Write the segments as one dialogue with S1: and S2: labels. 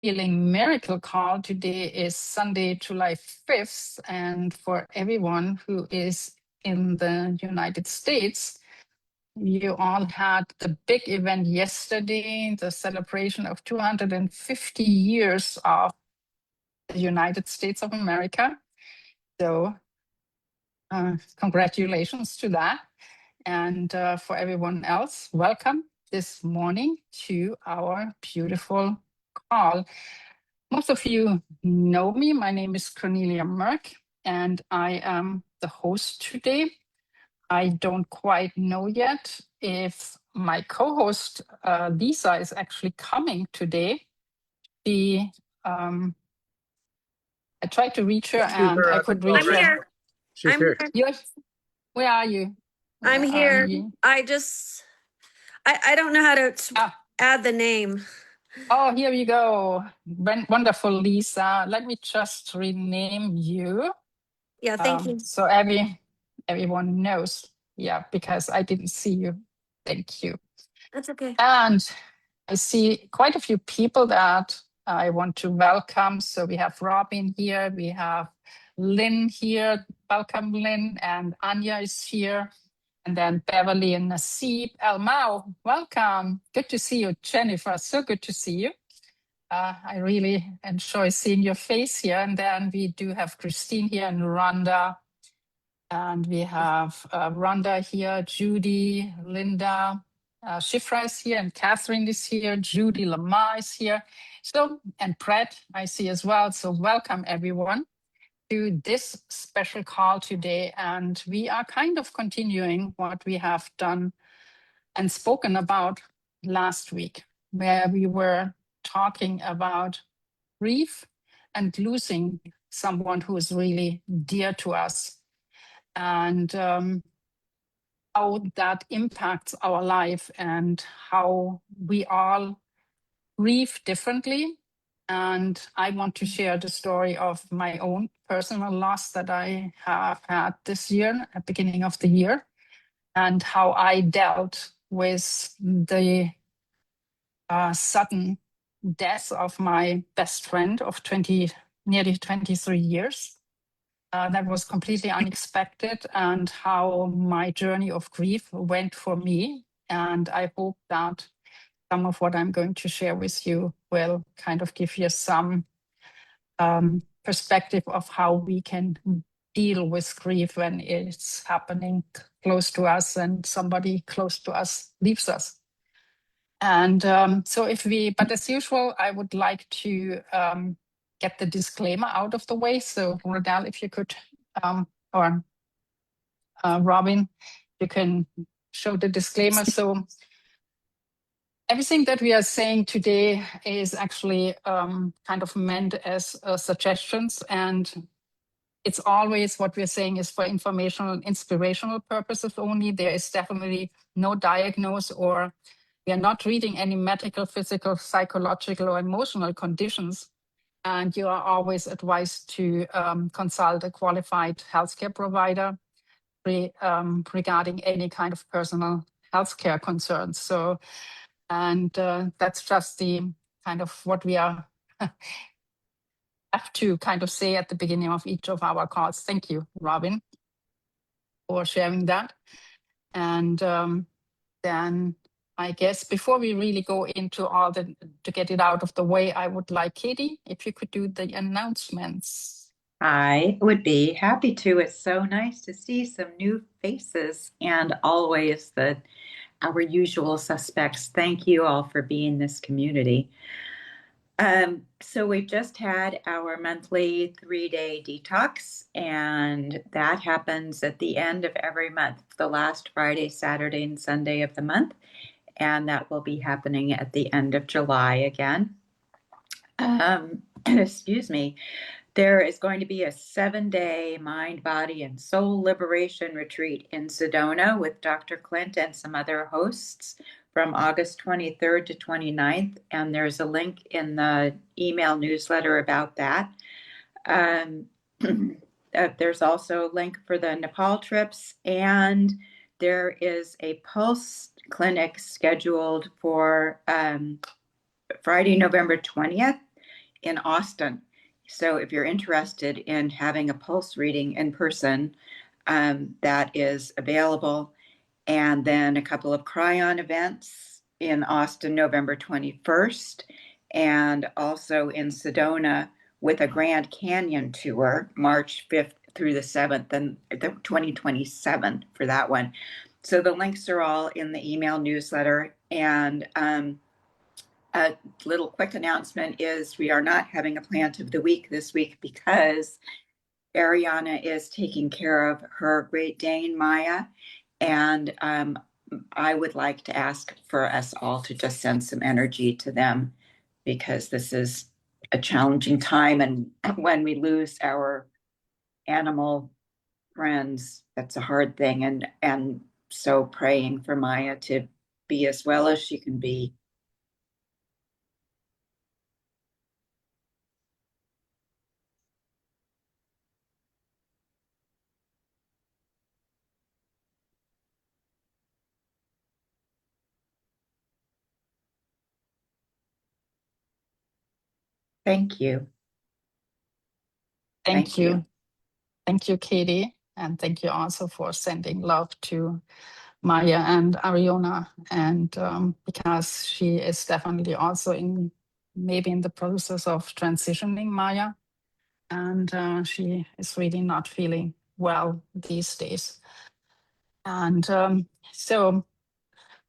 S1: Healing Miracle Call. Today is Sunday, July 5th. And for everyone who is in the United States, you all had the big event yesterday, the celebration of 250 years of the United States of America. So congratulations to that. And for everyone else, welcome this morning to our beautiful call. Most of you know me. My name is Cornelia Merk, and I am the host today. I don't quite know yet if my co-host Lisa is actually coming today. I tried to reach her and I could reach her.
S2: I'm here.
S3: She's here.
S1: Where are you?
S2: I'm here. I don't know how to add the name.
S1: Oh, here we go. Wonderful, Lisa. Let me just rename you.
S2: Yeah, thank you.
S1: So everyone knows. Yeah, because I didn't see you. Thank you.
S2: That's okay.
S1: And I see quite a few people that I want to welcome. So we have Robin here. We have Lynn here. Welcome, Lynn. And Anya is here. And then Beverly and Nasib. Elmao, welcome. Good to see you. Jennifer, so good to see you. I really enjoy seeing your face here. And then we do have Christine here and Rhonda. And we have Rhonda here, Judy, Linda, Shifra is here, and Catherine is here. Judy Lamar is here. So, and Brett I see as well. So welcome everyone to this special call today. And we are kind of continuing what we have done and spoken about last week, where we were talking about grief and losing someone who is really dear to us, and how that impacts our life and how we all grieve differently. And I want to share the story of my own personal loss that I have had this year, at the beginning of the year, and how I dealt with the sudden death of my best friend of nearly 23 years. That was completely unexpected, and how my journey of grief went for me. And I hope that some of what I'm going to share with you will kind of give you some perspective of how we can deal with grief when it's happening close to us and somebody close to us leaves us. And but as usual, I would like to get the disclaimer out of the way. So Rodel, if you could, or Robin, you can show the disclaimer. So everything that we are saying today is actually kind of meant as suggestions, and it's always what we're saying is for informational and inspirational purposes only. There is definitely no diagnosis, or we are not treating any medical, physical, psychological, or emotional conditions. And you are always advised to consult a qualified healthcare provider regarding any kind of personal healthcare concerns. So, and that's just the kind of what we are have to kind of say at the beginning of each of our calls. Thank you, Robin, for sharing that. And then I guess before we really go into to get it out of the way, I would like Katie, if you could do the announcements.
S4: I would be happy to. It's so nice to see some new faces, and always our usual suspects. Thank you all for being this community. So we just had our monthly 3-day detox, and that happens at the end of every month, the last Friday, Saturday, and Sunday of the month. And that will be happening at the end of July again. Excuse me. There is going to be a 7-day mind, body, and soul liberation retreat in Sedona with Dr. Clint and some other hosts from August 23rd to 29th. And there's a link in the email newsletter about that. There's also a link for the Nepal trips, and there is a pulse clinic scheduled for Friday, November 20th in Austin. So if you're interested in having a pulse reading in person, that is available. And then a couple of Cryon events in Austin, November 21st, and also in Sedona with a Grand Canyon tour, March 5th through the 7th, and the 2027 for that one. So the links are all in the email newsletter. And a little quick announcement is we are not having a plant of the week this week because Ariana is taking care of her Great Dane, Maya. And I would like to ask for us all to just send some energy to them because this is a challenging time. And when we lose our animal friends, that's a hard thing. And so praying for Maya to be as well as she can be. Thank you.
S1: Thank you. Thank you, Katie. And thank you also for sending love to Maya and Ariana. And because she is definitely also maybe in the process of transitioning Maya. And she is really not feeling well these days. And so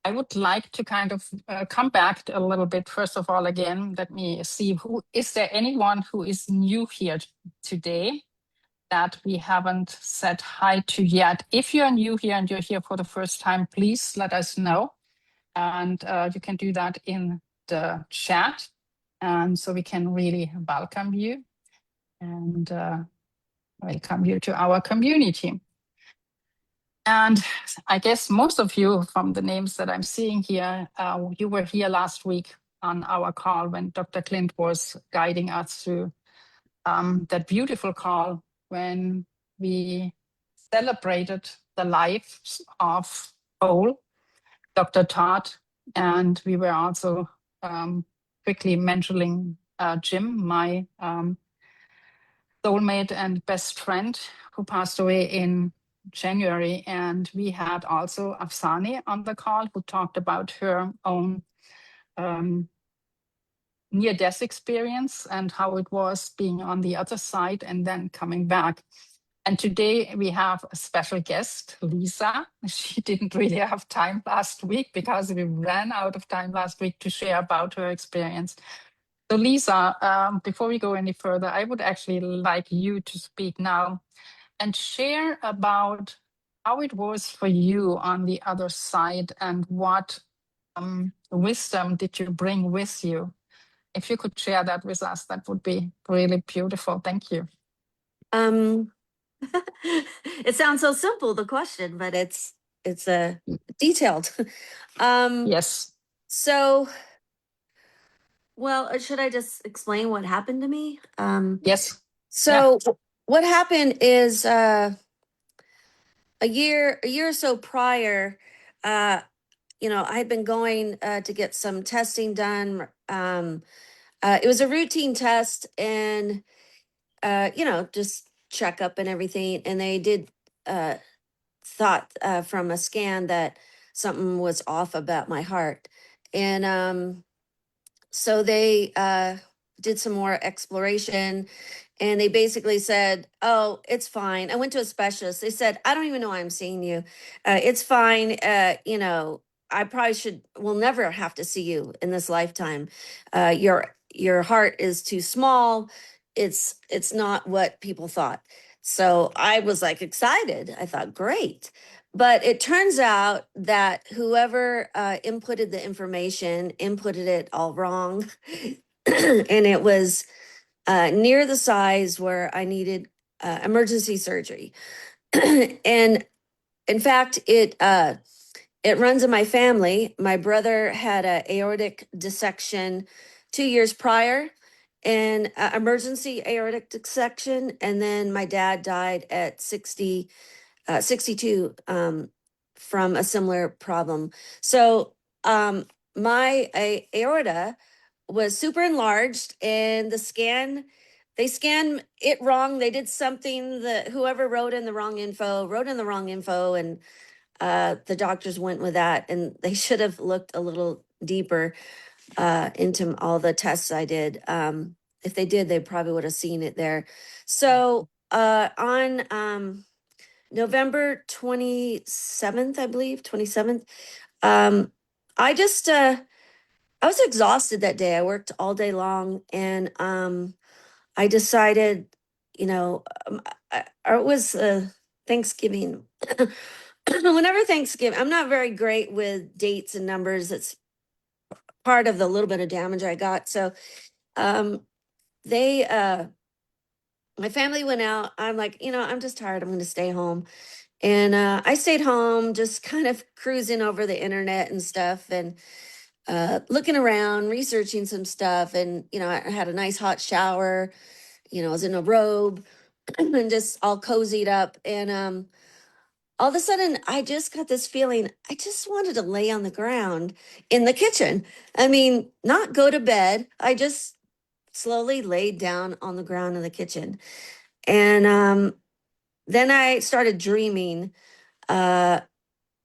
S1: I would like to kind of come back a little bit. First of all, again, let me see, is there anyone who is new here today that we haven't said hi to yet? If you're new here and you're here for the first time, please let us know. And you can do that in the chat. And so we can really welcome you and welcome you to our community. And I guess most of you from the names that I'm seeing here, you were here last week on our call when Dr. Clint was guiding us through that beautiful call when we celebrated the lives of Paul, Dr. Todd, and we were also quickly mentioning Jim, my soulmate and best friend who passed away in January. And we had also Afsani on the call who talked about her own near-death experience and how it was being on the other side and then coming back. And today we have a special guest, Lisa. She didn't really have time last week because we ran out of time last week to share about her experience. So Lisa, before we go any further, I would actually like you to speak now and share about how it was for you on the other side and what wisdom did you bring with you. If you could share that with us, that would be really beautiful. Thank you.
S2: It sounds so simple, the question, but it's detailed.
S1: Yes.
S2: So, well, should I just explain what happened to me?
S1: Yes.
S2: So what happened is a year or so prior, you know, I had been going to get some testing done. It was a routine test and you know, just checkup and everything. And they did thought from a scan that something was off about my heart. And so they did some more exploration and they basically said, oh, it's fine. I went to a specialist. They said, I don't even know why I'm seeing you. It's fine. You know, I probably will never have to see you in this lifetime. Your heart is too small. It's not what people thought. So I was like excited. I thought, great. But it turns out that whoever inputted the information inputted it all wrong. And it was near the size where I needed emergency surgery. And in fact, it runs in my family. My brother had an aortic dissection 2 years prior, and emergency aortic dissection, and then my dad died at 62 from a similar problem. So my aorta was super enlarged, and they scanned it wrong. They did something that whoever wrote in the wrong info, and the doctors went with that, and they should have looked a little deeper into all the tests I did. If they did, they probably would have seen it there. So on November 27th, I believe, 27th, I just I was exhausted that day. I worked all day long, and I decided, you know, it was Thanksgiving. Whenever Thanksgiving, I'm not very great with dates and numbers. It's part of the little bit of damage I got. So um, they, my family went out. I'm like, I'm just tired. I'm going to stay home. And I stayed home, just kind of cruising over the internet and stuff, and looking around, researching some stuff. And, I had a nice hot shower. I was in a robe and just all cozied up. And all of a sudden, I just got this feeling I just wanted to lay on the ground in the kitchen. I mean, not go to bed. I just slowly laid down on the ground in the kitchen. And then I started dreaming. While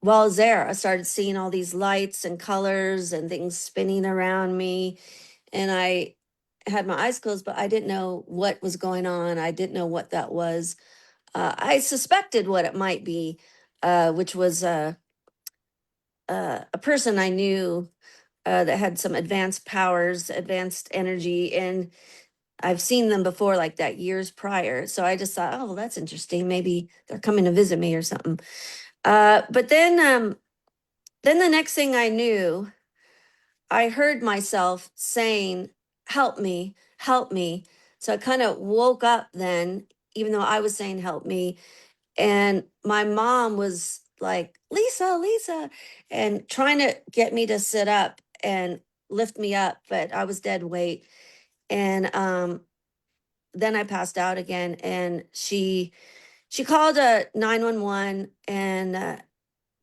S2: I was there, I started seeing all these lights and colors and things spinning around me. And I had my eyes closed, but I didn't know what was going on. I didn't know what that was. I suspected what it might be, which was a person I knew that had some advanced powers, advanced energy, and I've seen them before like that years prior. So I just thought, oh, well, that's interesting. Maybe they're coming to visit me or something. But then the next thing I knew, I heard myself saying, "Help me, help me." So I kind of woke up then, even though I was saying, "Help me." And my mom was like, "Lisa, Lisa," and trying to get me to sit up and lift me up, but I was dead weight. And then I passed out again, and she called a 911, and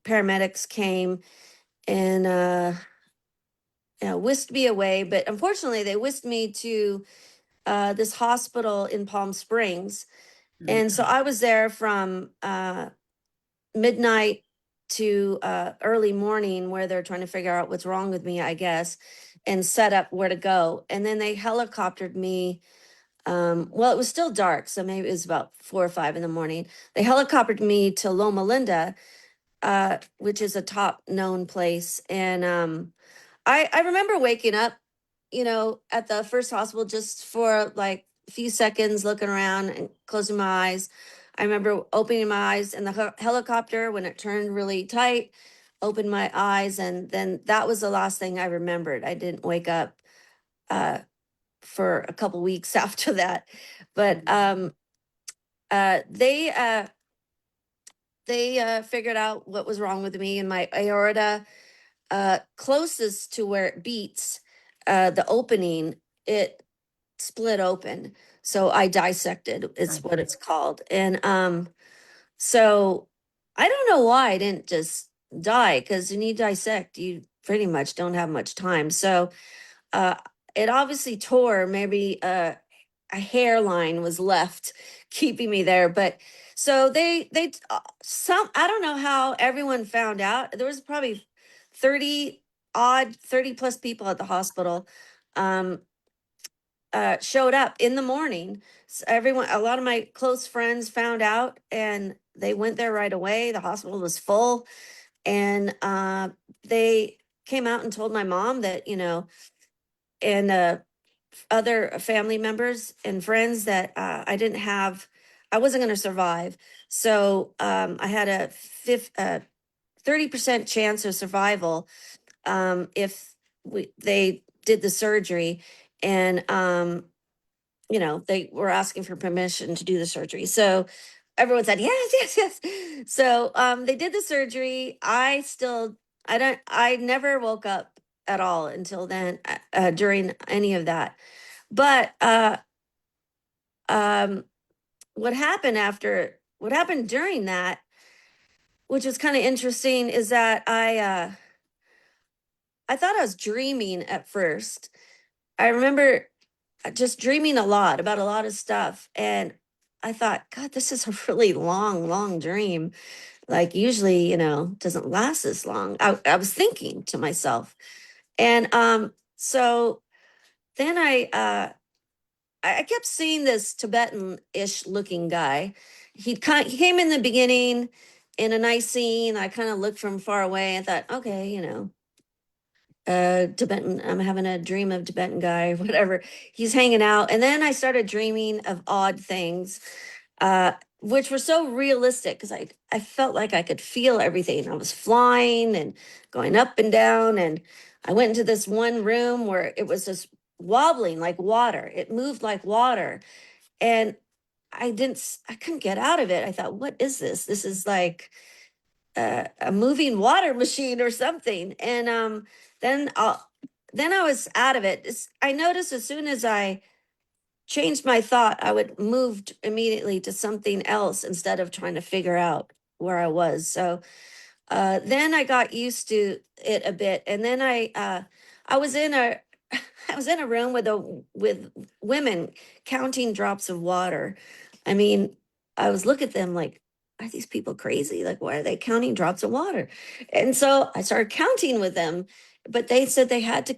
S2: paramedics came and whisked me away. But unfortunately, they whisked me to this hospital in Palm Springs. And so I was there from midnight to early morning, where they're trying to figure out what's wrong with me, I guess, and set up where to go. And then they helicoptered me. Well, it was still dark, so maybe it was about 4 or 5 in the morning. They helicoptered me to Loma Linda, which is a top known place. And I remember waking up, at the first hospital just for like a few seconds, looking around and closing my eyes. I remember opening my eyes in the helicopter when it turned really tight, opened my eyes, and then that was the last thing I remembered. I didn't wake up for a couple weeks after that. But they figured out what was wrong with me, and my aorta, closest to where it beats, the opening, it split open. So I dissected, is what it's called. And so I don't know why I didn't just die, because when you dissect, you pretty much don't have much time. So uh, it obviously tore. Maybe a hairline was left keeping me there. But so some, I don't know how everyone found out. There was probably 30 plus people at the hospital. Showed up in the morning. So a lot of my close friends found out, and they went there right away. The hospital was full, and they came out and told my mom that, and other family members and friends that I wasn't going to survive. So I had a 30% chance of survival if they did the surgery. And they were asking for permission to do the surgery. So everyone said yes, yes, yes. So they did the surgery. I never woke up at all until then, during any of that. But what happened during that, which was kind of interesting, is that I thought I was dreaming at first. I remember just dreaming a lot about a lot of stuff. And I thought, God, this is a really long, long dream. Like usually, doesn't last this long. I was thinking to myself. And so then I kept seeing this Tibetan-ish looking guy. He came in the beginning in a nice scene. I kind of looked from far away and thought, okay, Tibetan, I'm having a dream of Tibetan guy, whatever. He's hanging out. And then I started dreaming of odd things, which were so realistic because I felt like I could feel everything. I was flying and going up and down. And I went into this one room where it was just wobbling like water. It moved like water. And I couldn't get out of it. I thought, what is this? This is like a moving water machine or something. And then I was out of it. I noticed as soon as I changed my thought, I would move immediately to something else instead of trying to figure out where I was. So then I got used to it a bit, and then I was in a I was in a room with women counting drops of water. I mean, I was looking at them like, are these people crazy? Like, why are they counting drops of water? And so I started counting with them, but they said they had to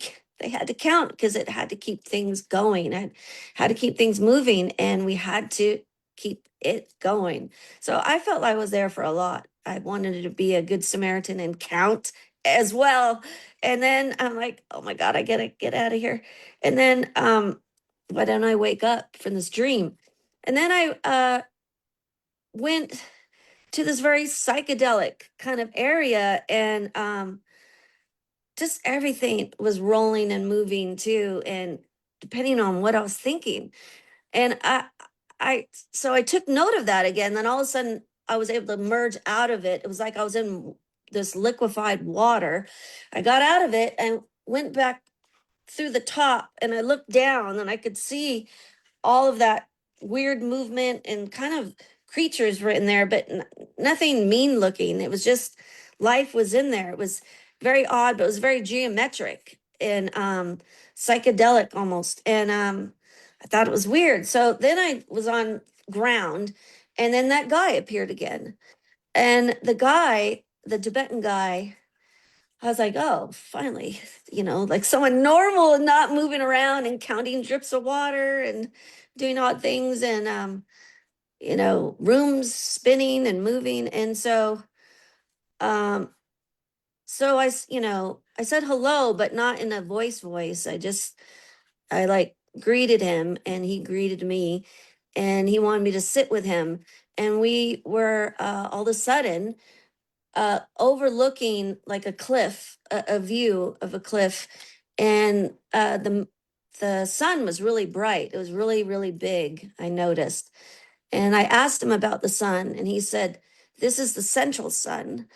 S2: count because it had to keep things going. I had to keep things moving, and we had to keep it going. So I felt I was there for a lot. I wanted to be a good Samaritan and count as well. And then I'm like, oh my God, I gotta get out of here. And then why don't I wake up from this dream? And then I went to this very psychedelic kind of area, and just everything was rolling and moving too, and depending on what I was thinking. And so I took note of that again. Then all of a sudden I was able to merge out of it. It was like I was in this liquefied water. I got out of it and went back through the top, and I looked down and I could see all of that weird movement and kind of creatures were in there, but nothing mean looking. It was just life was in there. It was very odd, but it was very geometric and psychedelic almost. And I thought it was weird. So then I was on ground, and then that guy appeared again. And the Tibetan guy, I was like, oh, finally, like someone normal and not moving around and counting drips of water and doing odd things, and rooms spinning and moving. And um so I said hello, but not in a voice. I like greeted him, and he greeted me, and he wanted me to sit with him. And we were all of a sudden overlooking like a cliff, a view of a cliff. And the sun was really bright. It was really, really big, I noticed. And I asked him about the sun, and he said, this is the central sun.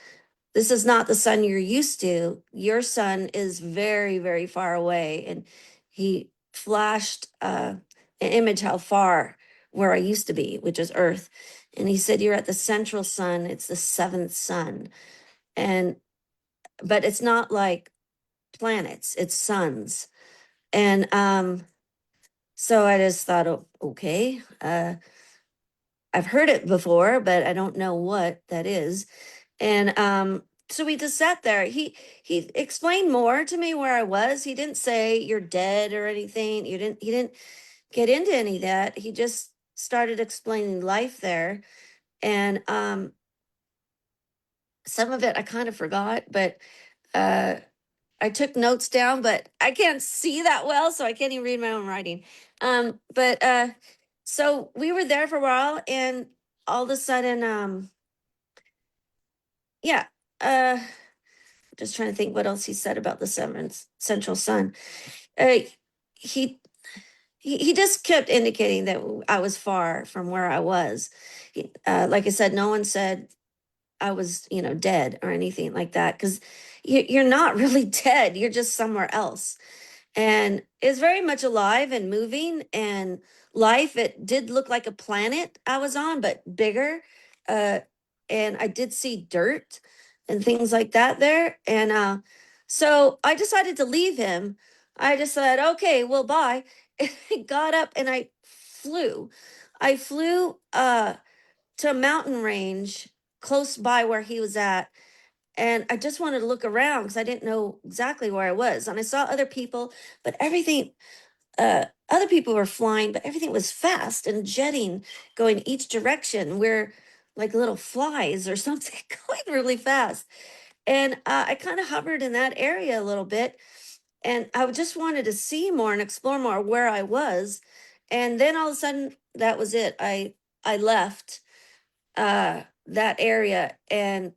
S2: This is not the sun you're used to. Your sun is very, very far away. And he flashed an image how far where I used to be, which is Earth. And he said, you're at the central sun. It's the seventh sun. But it's not like planets, it's suns. And so I just thought, oh, okay, I've heard it before, but I don't know what that is. And so we just sat there. He explained more to me where I was. He didn't say you're dead or anything. He didn't get into any of that. He just started explaining life there. And some of it I kind of forgot, but I took notes down, but I can't see that well, so I can't even read my own writing. But so we were there for a while, and all of a sudden, yeah, just trying to think what else he said about the seventh central sun. Uh, he he just kept indicating that I was far from where I was. Like I said, no one said I was, dead or anything like that, because you're not really dead. You're just somewhere else. And it's very much alive and moving, and life. It did look like a planet I was on, but bigger. Uh, and I did see dirt and things like that there. And so I decided to leave him. I just said, okay, well, bye. And I got up and I flew. I flew to a mountain range close by where he was at. And I just wanted to look around because I didn't know exactly where I was. And I saw other people, but everything, other people were flying, but everything was fast and jetting, going each direction. We're like little flies or something, going really fast. And I kind of hovered in that area a little bit. And I just wanted to see more and explore more where I was. And then all of a sudden, that was it. I left that area, and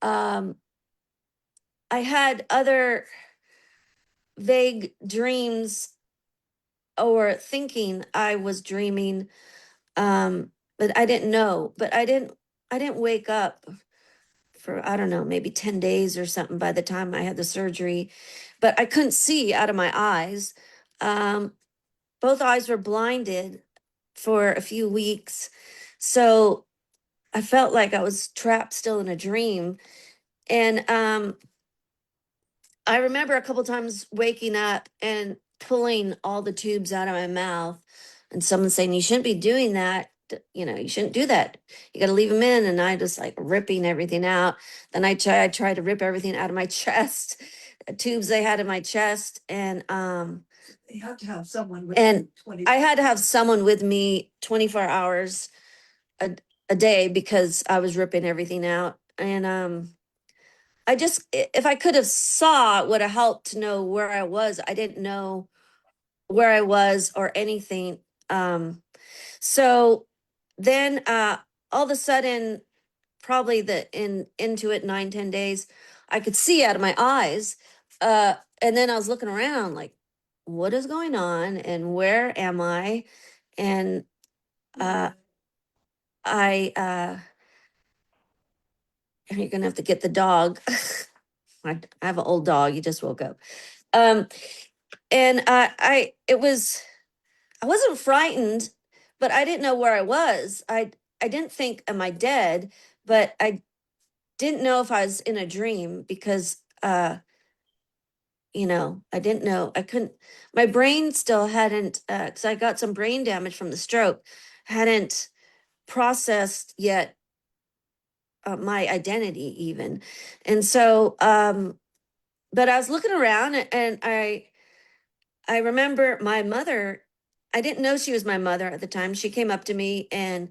S2: I had other vague dreams or thinking I was dreaming, but I didn't know. But I didn't wake up for, I don't know, maybe 10 days or something by the time I had the surgery. But I couldn't see out of my eyes. Both eyes were blinded for a few weeks. So I felt like I was trapped still in a dream. And I remember a couple times waking up and pulling all the tubes out of my mouth, and someone saying, "You shouldn't be doing that. You shouldn't do that. You got to leave them in." And I just like ripping everything out. Then I tried to rip everything out of my chest, tubes they had in my chest. And
S3: You have to have someone with
S2: and
S3: you 20.
S2: I had to have someone with me 24 hours a day because I was ripping everything out. And if I could have saw, it would have helped to know where I was. I didn't know where I was or anything. So then all of a sudden, probably into it 9-10 days, I could see out of my eyes. And then I was looking around like, what is going on and where am I? And I you're gonna have to get the dog. I have an old dog. He just woke up. And I wasn't frightened, but I didn't know where I was. I didn't think, am I dead? But I didn't know if I was in a dream because I didn't know. I couldn't, my brain still hadn't, because I got some brain damage from the stroke, hadn't processed yet my identity even. And so, but I was looking around, and I remember my mother. I didn't know she was my mother at the time. She came up to me and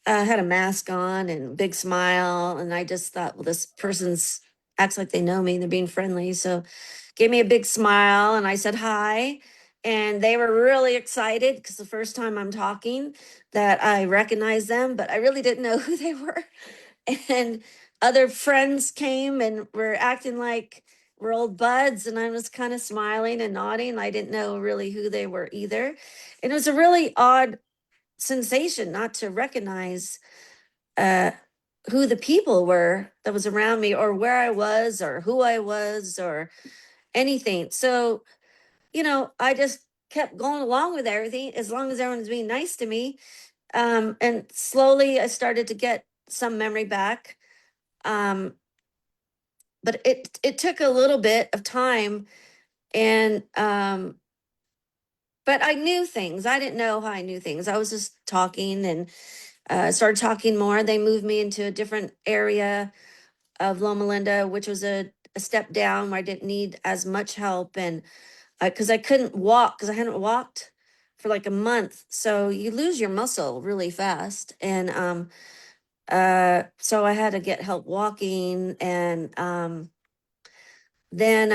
S2: had a mask on and big smile, and I just thought, well, this person's acts like they know me. They're being friendly, so gave me a big smile, and I said hi, and they were really excited because the first time I'm talking that I recognized them, but I really didn't know who they were. And other friends came and were acting like we're old buds, and I was kind of smiling and nodding. I didn't know really who they were either. And it was a really odd sensation not to recognize uh, who the people were that was around me, or where I was, or who I was, or anything. So, I just kept going along with everything as long as everyone's being nice to me. And slowly I started to get some memory back. Um, but it took a little bit of time, and but I knew things. I didn't know how I knew things. I was just talking, and started talking more. They moved me into a different area of Loma Linda, which was a step down where I didn't need as much help. And because I couldn't walk, because I hadn't walked for like a month. So you lose your muscle really fast. And so I had to get help walking. And then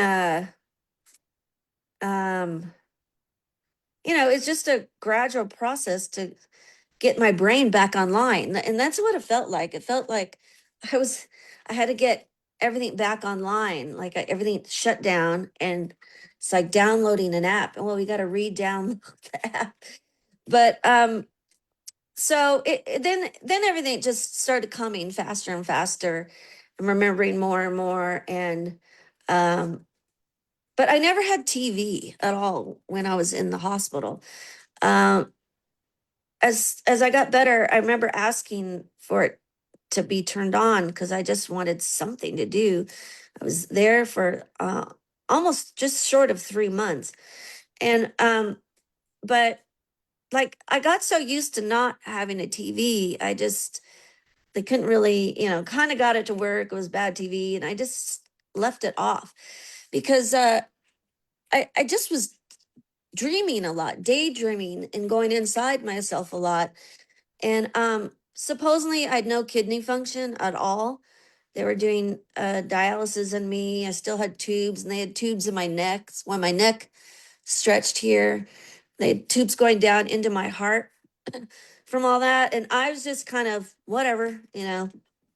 S2: it's just a gradual process to get my brain back online. And that's what it felt like. It felt like I had to get everything back online, like everything shut down, and it's like downloading an app. Well, we got to re-download the app. But so then everything just started coming faster and faster. I'm remembering more and more. And but I never had TV at all when I was in the hospital. Um, as I got better, I remember asking for it to be turned on because I just wanted something to do. I was there for almost just short of 3 months. And, but like I got so used to not having a TV, they couldn't really, kind of got it to work. It was bad TV, and I just left it off because I just was dreaming a lot, daydreaming and going inside myself a lot. And supposedly I had no kidney function at all. They were doing dialysis on me. I still had tubes, and they had tubes in my neck. When my neck stretched here, they had tubes going down into my heart from all that. And I was just kind of whatever,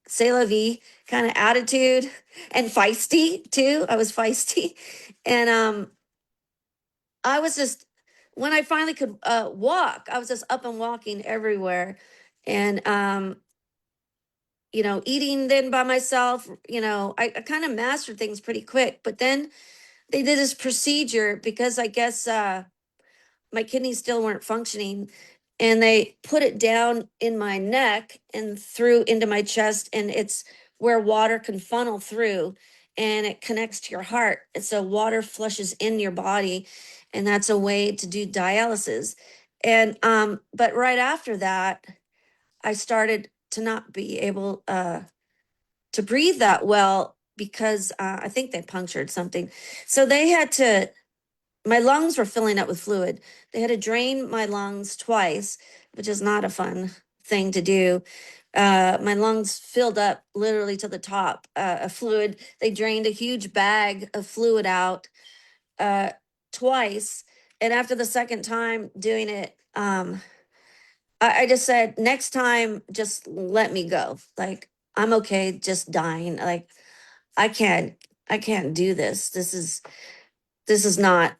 S2: say la vie kind of attitude, and feisty too. I was feisty. And I was just, when I finally could walk, I was just up and walking everywhere. And eating then by myself, I kind of mastered things pretty quick. But then they did this procedure because I guess my kidneys still weren't functioning. And they put it down in my neck and through into my chest. And it's where water can funnel through, and it connects to your heart. And so water flushes in your body. And that's a way to do dialysis. And but right after that, I started to not be able to breathe that well because I think they punctured something. So they had to, my lungs were filling up with fluid. They had to drain my lungs twice, which is not a fun thing to do. My lungs filled up literally to the top of fluid. They drained a huge bag of fluid out twice. And after the second time doing it, I just said, next time, just let me go. Like, I'm okay just dying. Like, I can't, I can't do this. This is not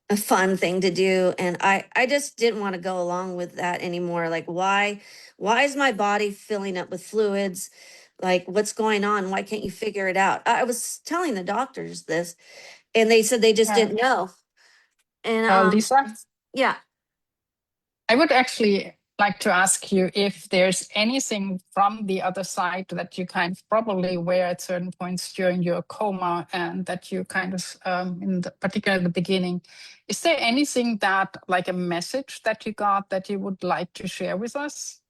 S2: a fun thing to do. And I just didn't want to go along with that anymore. Like, why is my body filling up with fluids? Like, what's going on? Why can't you figure it out? I was telling the doctors this, and they said they just didn't know. And
S1: Lisa,
S2: yeah.
S1: I would actually like to ask you if there's anything from the other side that you kind of probably were at certain points during your coma, and that you kind of, particularly the beginning, is there anything that, like a message that you got that you would like to share with us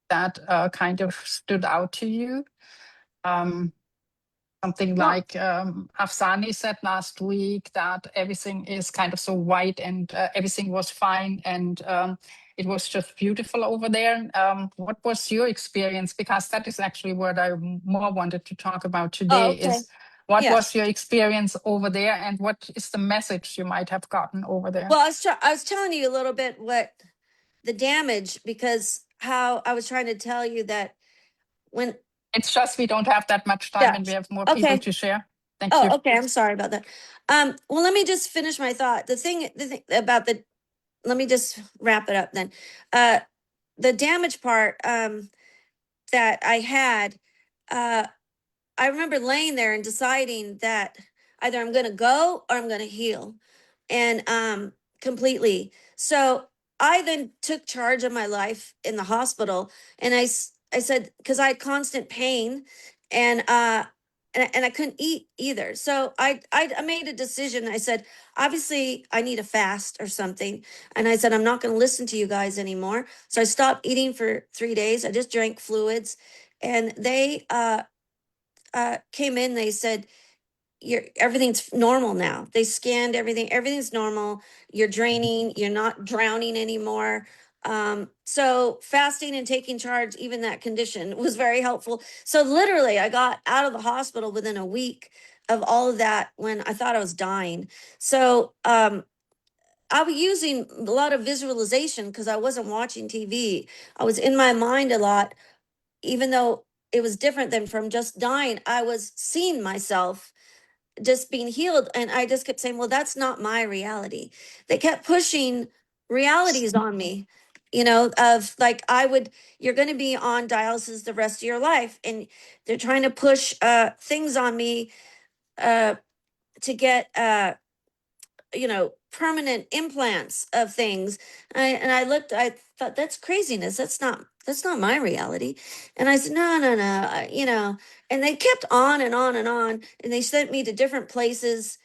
S1: that kind of stood out to you? Something like Afsani said last week, that everything is kind of so white, and everything was fine, and it was just beautiful over there. What was your experience? Because that is actually what I more wanted to talk about today,
S2: Okay.
S1: is what
S2: Yeah.
S1: was your experience over there, and what is the message you might have gotten over there?
S2: Well, I was telling you a little bit what the damage, because how I was trying to tell you that when
S1: It's just we don't have that much time, and we have more people to share. Thank you.
S2: okay, I'm sorry about that. Well, let me just finish my thought. The thing about let me just wrap it up then. The damage part that I had, I remember laying there and deciding that either I'm going to go or I'm going to heal, and completely. So I then took charge of my life in the hospital, and I said, because I had constant pain, and and I couldn't eat either. So I made a decision. I said, obviously I need a fast or something, and I said, I'm not going to listen to you guys anymore. So I stopped eating for 3 days. I just drank fluids, and they came in. They said, everything's normal now. They scanned everything. Everything's normal. You're draining. You're not drowning anymore. So fasting and taking charge, even that condition, was very helpful. So literally, I got out of the hospital within a week of all of that when I thought I was dying. So I was using a lot of visualization because I wasn't watching TV. I was in my mind a lot, even though it was different than from just dying. I was seeing myself just being healed, and I just kept saying, well, that's not my reality. They kept pushing realities on me, of like, you're going to be on dialysis the rest of your life, and they're trying to push things on me to get permanent implants of things. I looked, I thought, that's craziness. That's not my reality. And I said, no, no, no, and they kept on and on and on, and they sent me to different places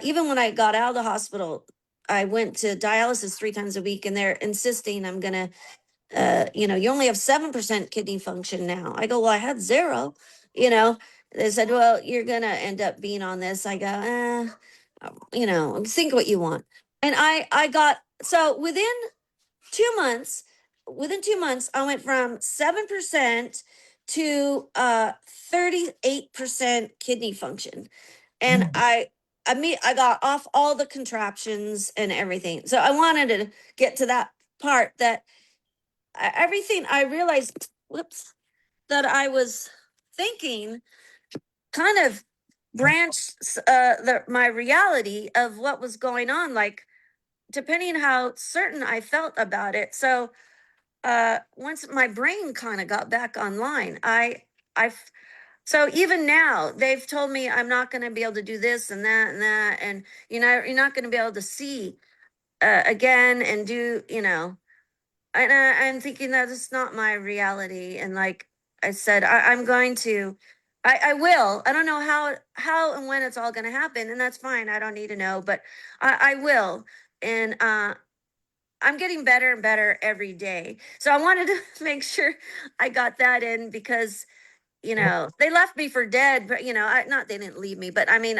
S2: even when I got out of the hospital, I went to dialysis 3 times a week, and they're insisting I'm gonna, you only have 7% kidney function now. I go, well, I had 0, you know. They said, well, you're gonna end up being on this. I go, think what you want. And I got, so within 2 months, I went from 7% to 38% kidney function. And I got off all the contraptions and everything. So I wanted to get to that part that everything I realized, that I was thinking kind of branched my reality of what was going on, like depending how certain I felt about it. So once my brain kind of got back online, I so even now they've told me I'm not going to be able to do this and that and that, and you're not going to be able to see again and do, and I'm thinking that it's not my reality. And like I said, I'm going to, I will. I don't know how and when it's all going to happen, and that's fine. I don't need to know, but I will. And I'm getting better and better every day. So I wanted to make sure I got that in, because they left me for dead, but not they didn't leave me, but I mean,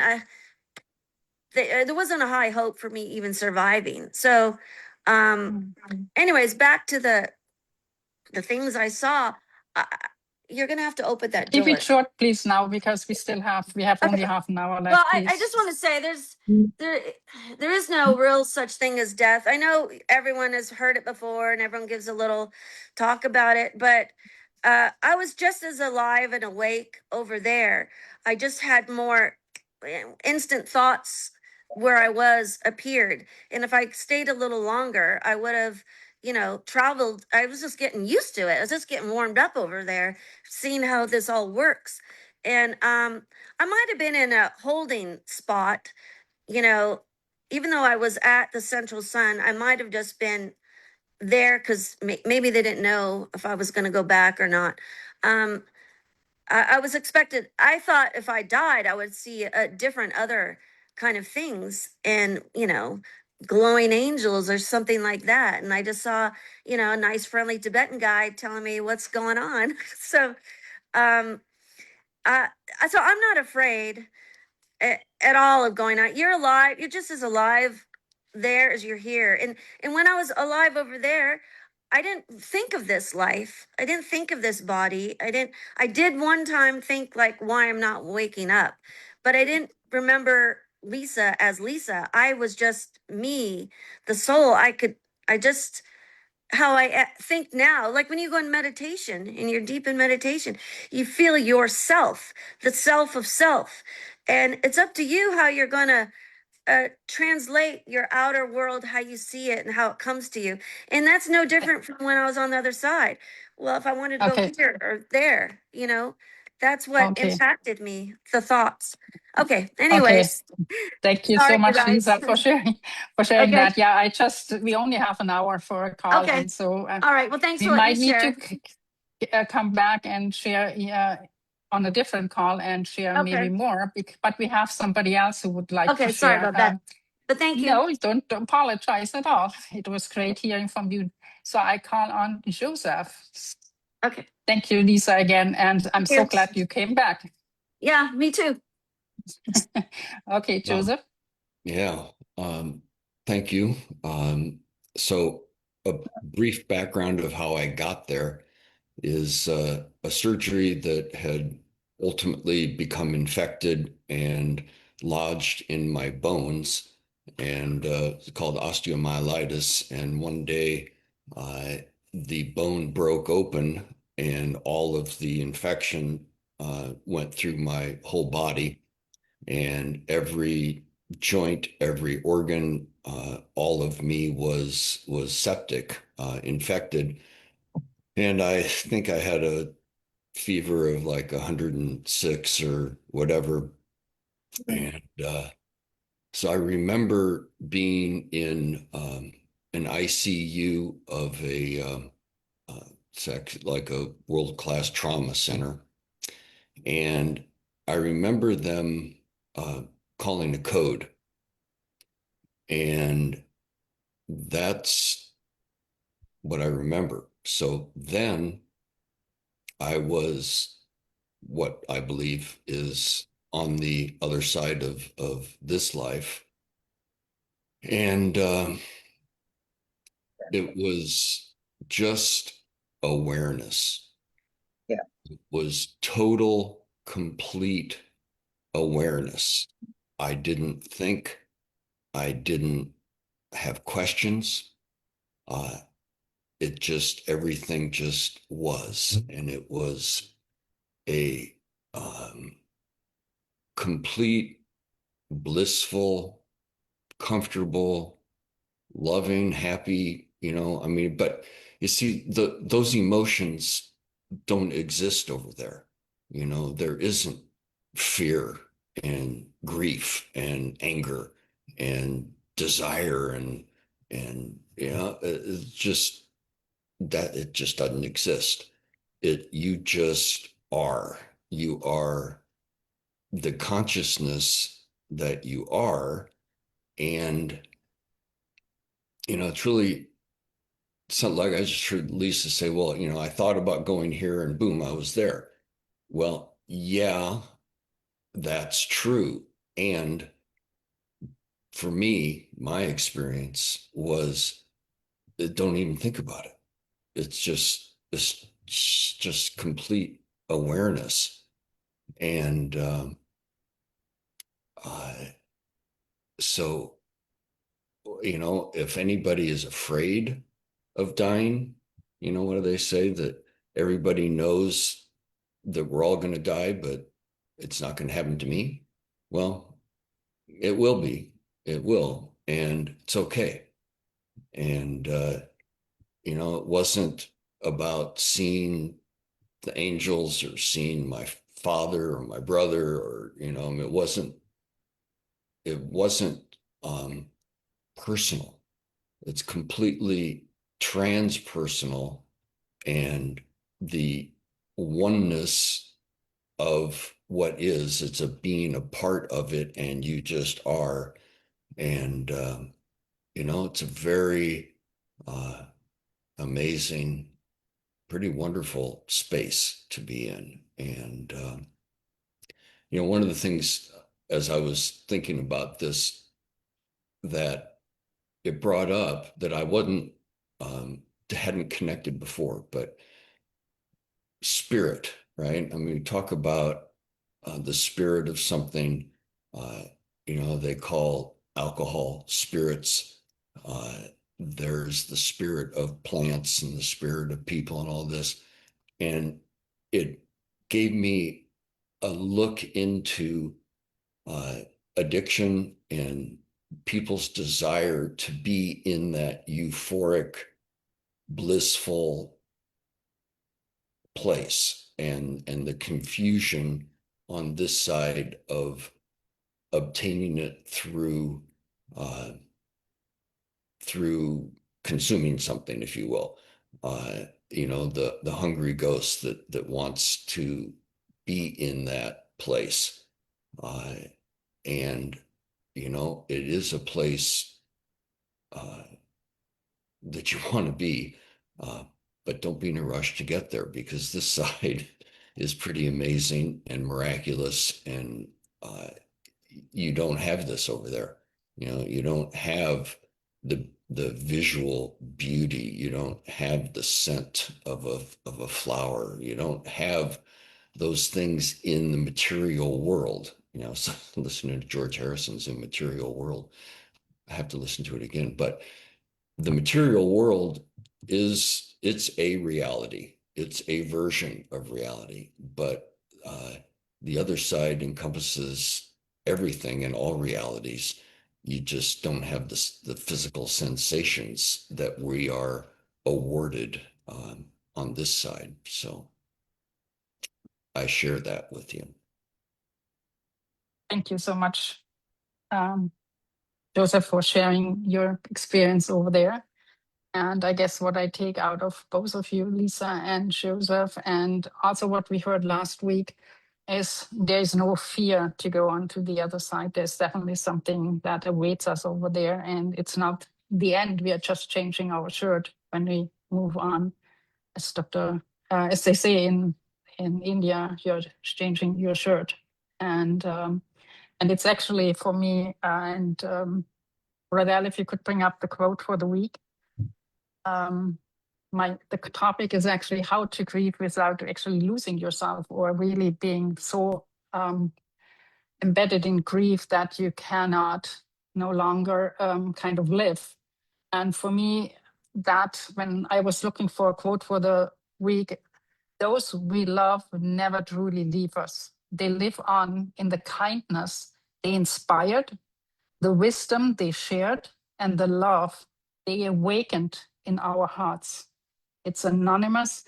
S2: there wasn't a high hope for me even surviving. So, anyways, back to the things I saw. Uh, you're gonna have to open that
S1: Keep
S2: door.
S1: it short, please, now, because we have only half an hour left.
S2: Well, I
S1: Please.
S2: just want to say there is no real such thing as death. I know everyone has heard it before and everyone gives a little talk about it, but I was just as alive and awake over there. I just had more instant thoughts where I was appeared. And if I stayed a little longer, I would have, traveled. I was just getting used to it. I was just getting warmed up over there, seeing how this all works. And I might have been in a holding spot, even though I was at the Central Sun. I might have just been there because maybe they didn't know if I was going to go back or not. I was expected, I thought if I died, I would see a different other kind of things, and, glowing angels or something like that. And I just saw, a nice friendly Tibetan guy telling me what's going on. So, um, so I'm not afraid at all of going out. You're alive. You're just as alive there as you're here. And when I was alive over there, I didn't think of this life. I didn't think of this body. I did one time think like why I'm not waking up, but I didn't remember Lisa as Lisa. I was just me, the soul. I just, how I think now, like when you go in meditation and you're deep in meditation, you feel yourself, the self of self. And it's up to you how you're going to translate your outer world, how you see it and how it comes to you. And that's no different from when I was on the other side. Well, if I wanted to go
S1: Okay.
S2: here or there, that's what
S1: Okay.
S2: impacted me, the thoughts. Okay.
S1: Okay.
S2: Anyways,
S1: Thank you
S2: sorry,
S1: so
S2: you
S1: much,
S2: guys.
S1: Lisa, for sharing
S2: Okay.
S1: that. Yeah, we only have an hour for a call,
S2: Okay.
S1: and so
S2: All right. Well, thanks
S1: we
S2: for letting
S1: might
S2: me
S1: need
S2: share.
S1: to come back and share on a different call and share
S2: Okay.
S1: maybe more. But we have somebody else who would like
S2: Okay.
S1: to
S2: Sorry
S1: share.
S2: about that. But thank you.
S1: No, don't apologize at all. It was great hearing from you. So I call on Joseph.
S2: Okay.
S1: Thank you, Lisa, again, and I'm so
S2: Cheers.
S1: glad you came back.
S2: Yeah, me too.
S1: Okay, Joseph.
S5: Yeah, thank you. So a brief background of how I got there is a surgery that had ultimately become infected and lodged in my bones, and it's called osteomyelitis. And one day, the bone broke open, and all of the infection went through my whole body, and every joint, every organ, all of me was septic, infected. And I think I had a fever of like 106 or whatever. And so I remember being in an ICU of like a world-class trauma center. And I remember them calling a code. And that's what I remember. So then I was what I believe is on the other side of this life. And it was just awareness.
S3: Yeah.
S5: It was total, complete awareness. I didn't think, I didn't have questions. Uh, it just, everything just was. And it was a complete, blissful, comfortable, loving, happy, I mean, but you see, those emotions don't exist over there. There isn't fear and grief and anger and desire and it's just that it just doesn't exist. You just are. You are the consciousness that you are. And it's really something like I just heard Lisa say, well, I thought about going here and boom, I was there. Well, yeah, that's true. And for me, my experience was don't even think about it. It's just complete awareness. And uh, so, if anybody is afraid of dying, what do they say? That everybody knows that we're all going to die, but it's not going to happen to me. Well, it will be. It will. And it's okay. And, it wasn't about seeing the angels or seeing my father or my brother or, it wasn't personal. It's completely transpersonal, and the oneness of what is, it's a being a part of it, and you just are. And it's a very amazing, pretty wonderful space to be in. And one of the things as I was thinking about this that it brought up that I wasn't hadn't connected before, but spirit, right? I mean, we talk about the spirit of something. Uh, they call alcohol spirits. There's the spirit of plants and the spirit of people and all this, and it gave me a look into uh, addiction and people's desire to be in that euphoric, blissful place, and the confusion on this side of obtaining it through consuming something, if you will. The hungry ghost that wants to be in that place. And it is a place that you want to be, but don't be in a rush to get there, because this side is pretty amazing and miraculous, and you don't have this over there. You don't have the visual beauty. You don't have the scent of a flower. You don't have those things in the material world. So listening to George Harrison's Immaterial World, I have to listen to it again. But the material world it's a reality. It's a version of reality. But the other side encompasses everything and all realities. You just don't have the physical sensations that we are awarded on this side. So I share that with you.
S1: Thank you so much, Joseph, for sharing your experience over there. And I guess what I take out of both of you, Lisa and Joseph, and also what we heard last week, is there is no fear to go on to the other side. There's definitely something that awaits us over there, and it's not the end. We are just changing our shirt when we move on. As they say in India, you're changing your shirt, and it's actually for me Radel, if you could bring up the quote for the week. The topic is actually how to grieve without actually losing yourself or really being so embedded in grief that you cannot no longer kind of live. And for me, that when I was looking for a quote for the week, those we love never truly leave us. They live on in the kindness they inspired, the wisdom they shared, and the love they awakened in our hearts. It's anonymous,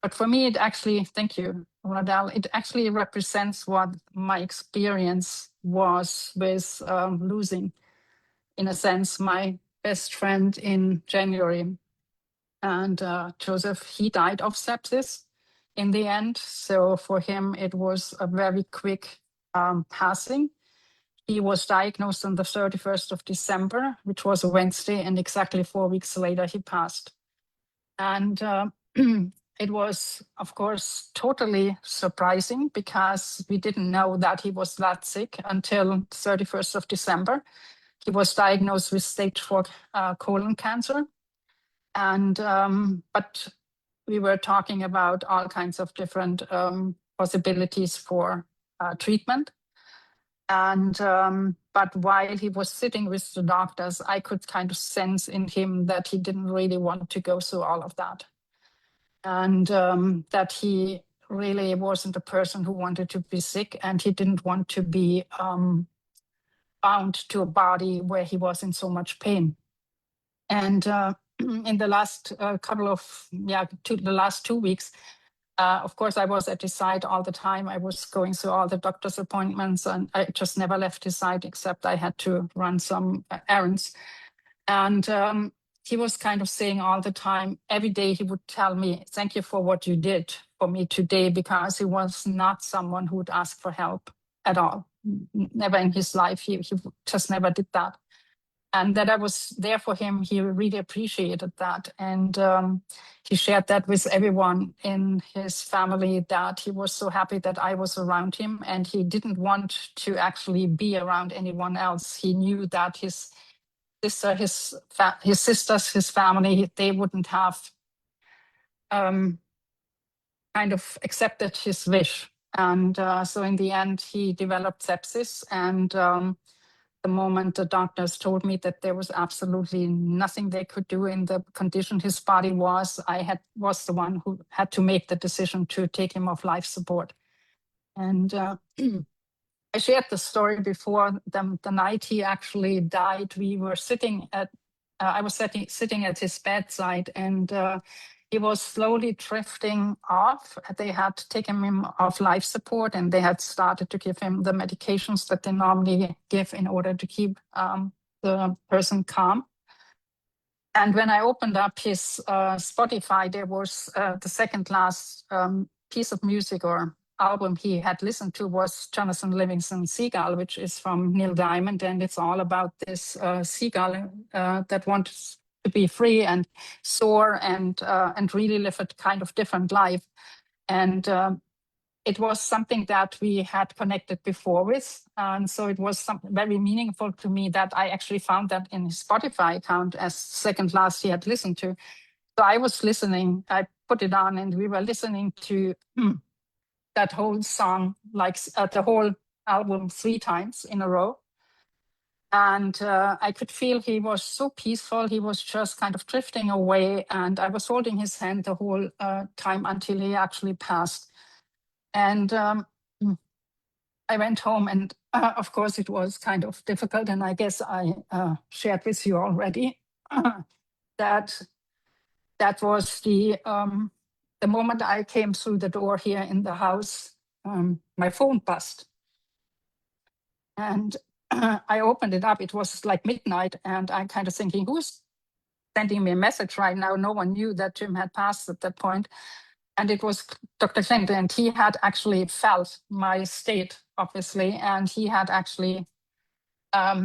S1: but for me, it actually, thank you, Radel, it actually represents what my experience was with losing, in a sense, my best friend in January. And Joseph, he died of sepsis in the end. So for him, it was a very quick passing. He was diagnosed on the 31st of December, which was a Wednesday, and exactly 4 weeks later, he passed. And it was, of course, totally surprising because we didn't know that he was that sick until 31st of December. He was diagnosed with stage 4 colon cancer. And but we were talking about all kinds of different possibilities for treatment. And but while he was sitting with the doctors, I could kind of sense in him that he didn't really want to go through all of that, and that he really wasn't a person who wanted to be sick, and he didn't want to be bound to a body where he was in so much pain. And in the last the last 2 weeks, of course, I was at his side all the time. I was going through all the doctor's appointments, and I just never left his side except I had to run some errands. And he was kind of saying all the time, every day he would tell me, thank you for what you did for me today, because he was not someone who would ask for help at all. Never in his life. He just never did that. And that I was there for him, he really appreciated that. And he shared that with everyone in his family, that he was so happy that I was around him, and he didn't want to actually be around anyone else. He knew that his sisters, his family, they wouldn't have kind of accepted his wish. And so in the end, he developed sepsis, and the moment the doctors told me that there was absolutely nothing they could do in the condition his body was, I was the one who had to make the decision to take him off life support. And I shared the story before. The night he actually died, we were sitting at, I was sitting at his bedside, and he was slowly drifting off. They had taken him off life support, and they had started to give him the medications that they normally give in order to keep the person calm. And when I opened up his Spotify, there was the second last piece of music or album he had listened to was Jonathan Livingston's Seagull, which is from Neil Diamond, and it's all about this seagull that wants to be free and soar and really live a kind of different life. And it was something that we had connected before with. And so it was something very meaningful to me that I actually found that in his Spotify account as second last he had listened to. So I was listening, I put it on, and we were listening to that whole song, like the whole album 3 times in a row. And I could feel he was so peaceful. He was just kind of drifting away. And I was holding his hand the whole time until he actually passed. And I went home, and of course it was kind of difficult. And I guess I shared with you already that was the moment I came through the door here in the house, my phone buzzed. And I opened it up. It was like midnight, and I'm kind of thinking, who's sending me a message right now? No one knew that Jim had passed at that point. and it was Dr. Clint, and he had actually felt my state, obviously, and he had actually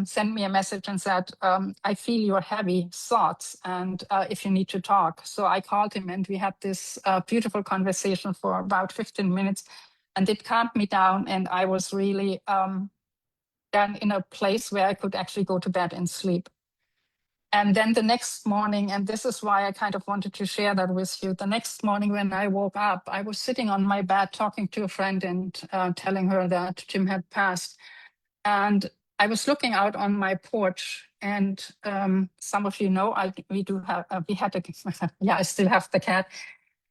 S1: sent me a message and said, I feel your heavy thoughts, and if you need to talk. So I called him, and we had this beautiful conversation for about 15 minutes, and it calmed me down, and I was really then in a place where I could actually go to bed and sleep. And then the next morning, and this is why I kind of wanted to share that with you. The next morning when I woke up, I was sitting on my bed talking to a friend and telling her that Jim had passed. And I was looking out on my porch, and some of you know, we had a, yeah, I still have the cat,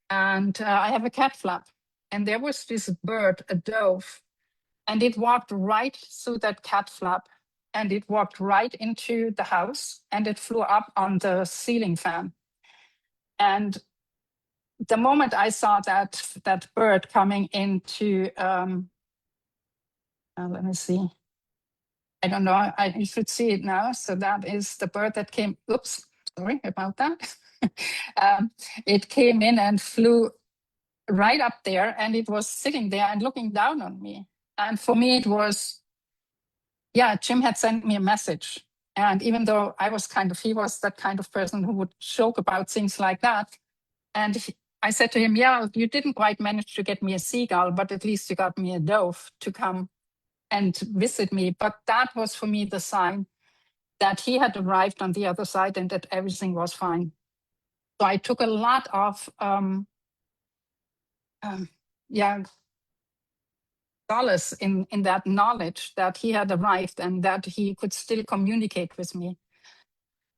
S1: and I have a cat flap. And there was this bird, a dove, and it walked right through that cat flap, and it walked right into the house, and it flew up on the ceiling fan. And the moment I saw that bird coming into, let me see, I don't know, you should see it now. So that is the bird that came, oops, sorry about that. It came in and flew right up there, and it was sitting there and looking down on me. And for me, it was, yeah, Jim had sent me a message. And even though he was that kind of person who would joke about things like that. And I said to him, yeah, you didn't quite manage to get me a seagull, but at least you got me a dove to come and visit me. But that was for me the sign that he had arrived on the other side and that everything was fine. So I took a lot of, solace in that knowledge that he had arrived and that he could still communicate with me.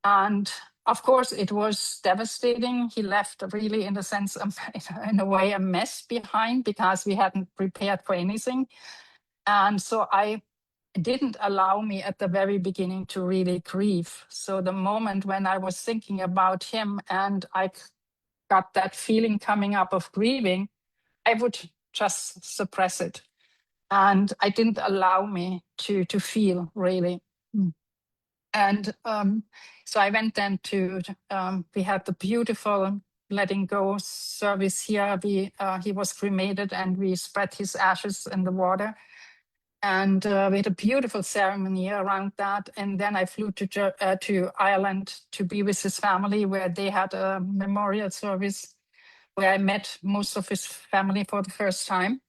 S1: And of course, it was devastating. He left really, in a sense, in a way, a mess behind because we hadn't prepared for anything. And so I didn't allow me at the very beginning to really grieve. So the moment when I was thinking about him and I got that feeling coming up of grieving, I would just suppress it. And I didn't allow me to feel really. And so I went then to, we had the beautiful letting go service here. He was cremated and we spread his ashes in the water. And we had a beautiful ceremony around that. And then I flew to Ireland to be with his family, where they had a memorial service where I met most of his family for the first time.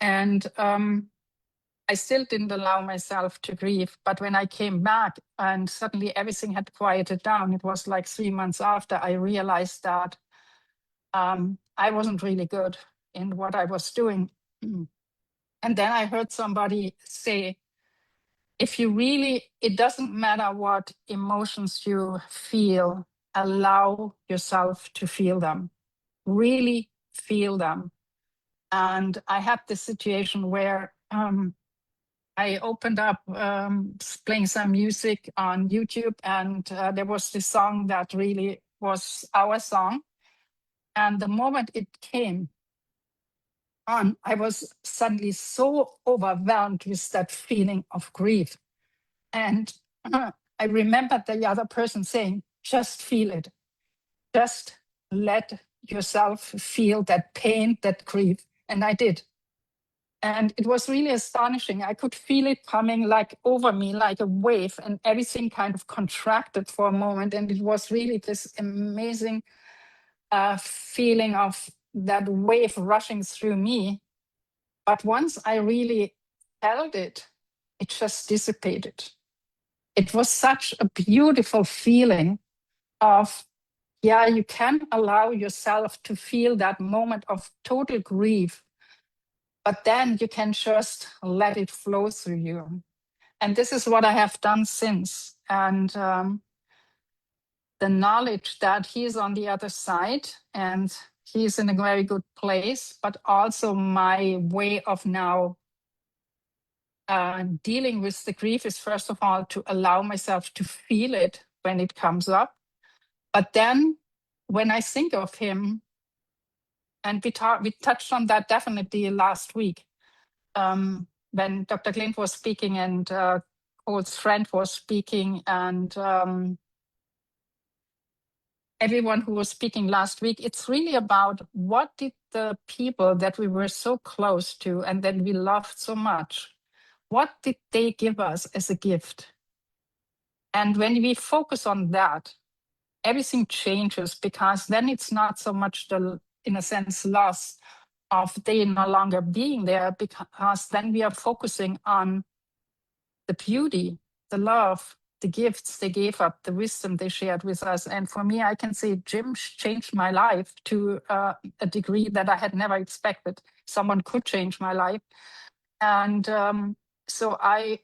S1: And I still didn't allow myself to grieve. But when I came back and suddenly everything had quieted down, it was like 3 months after, I realized that I wasn't really good in what I was doing. And then I heard somebody say, if you really, it doesn't matter what emotions you feel, allow yourself to feel them, really feel them. And I had this situation where I opened up playing some music on YouTube, and there was this song that really was our song. And the moment it came on, I was suddenly so overwhelmed with that feeling of grief. And I remembered the other person saying, just feel it. Just let yourself feel that pain, that grief. And I did. And it was really astonishing. I could feel it coming like over me, like a wave, and everything kind of contracted for a moment. And it was really this amazing feeling of that wave rushing through me. But once I really felt it, it just dissipated. It was such a beautiful feeling of, yeah, you can allow yourself to feel that moment of total grief, but then you can just let it flow through you. And this is what I have done since. And the knowledge that he's on the other side and he's in a very good place, but also my way of now dealing with the grief is, first of all, to allow myself to feel it when it comes up. But then when I think of him, and we touched on that definitely last week, when Dr. Clint was speaking and Cole's friend was speaking, and everyone who was speaking last week, it's really about what did the people that we were so close to and that we loved so much, what did they give us as a gift? And when we focus on that, everything changes, because then it's not so much the, in a sense, loss of they no longer being there, because then we are focusing on the beauty, the love, the gifts they gave up, the wisdom they shared with us. And for me, I can say Jim changed my life to a degree that I had never expected someone could change my life. And so I